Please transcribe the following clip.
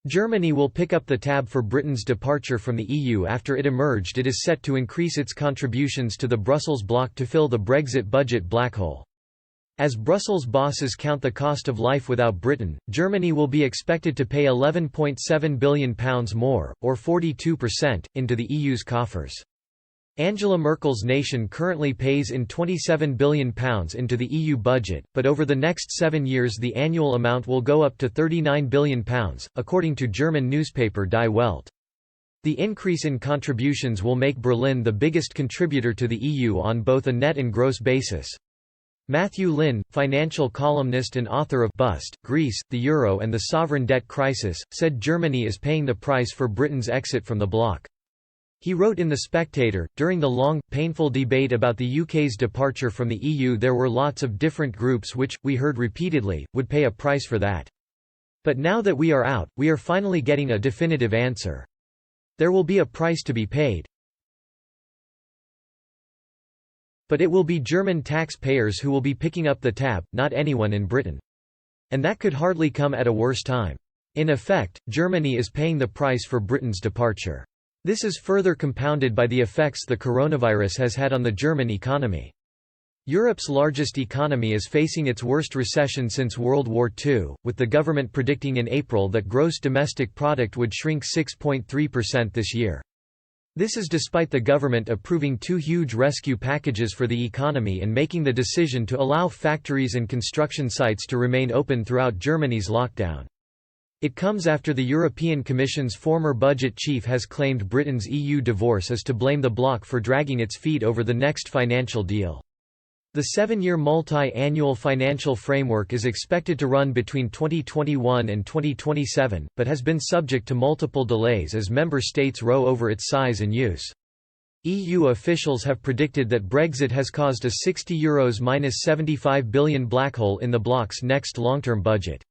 Germany will pick up the tab for Britain's departure from the EU after it emerged. It is set to increase its contributions to the Brussels bloc to fill the Brexit budget black hole. As Brussels bosses count the cost of life without Britain, Germany will be expected to pay £11.7 billion more, or 42%, into the EU's coffers. Angela Merkel's nation currently pays in £27 billion into the EU budget, but over the next 7 years the annual amount will go up to £39 billion, according to German newspaper Die Welt. The increase in contributions will make Berlin the biggest contributor to the EU on both a net and gross basis. Matthew Lynn, financial columnist and author of Bust, Greece, the Euro and the Sovereign Debt Crisis, said Germany is paying the price for Britain's exit from the bloc. He wrote in The Spectator, during the long, painful debate about the UK's departure from the EU there were lots of different groups which, we heard repeatedly, would pay a price for that. But now that we are out, we are finally getting a definitive answer. There will be a price to be paid. But it will be German taxpayers who will be picking up the tab, not anyone in Britain. And that could hardly come at a worse time. In effect, Germany is paying the price for Britain's departure. This is further compounded by the effects the coronavirus has had on the German economy. Europe's largest economy is facing its worst recession since World War II, with the government predicting in April that gross domestic product would shrink 6.3% this year. This is despite the government approving 2 huge rescue packages for the economy and making the decision to allow factories and construction sites to remain open throughout Germany's lockdown. It comes after the European Commission's former budget chief has claimed Britain's EU divorce is to blame the bloc for dragging its feet over the next financial deal. The 7-year multi-annual financial framework is expected to run between 2021 and 2027, but has been subject to multiple delays as member states row over its size and use. EU officials have predicted that Brexit has caused a €60 minus €75 billion black hole in the bloc's next long-term budget.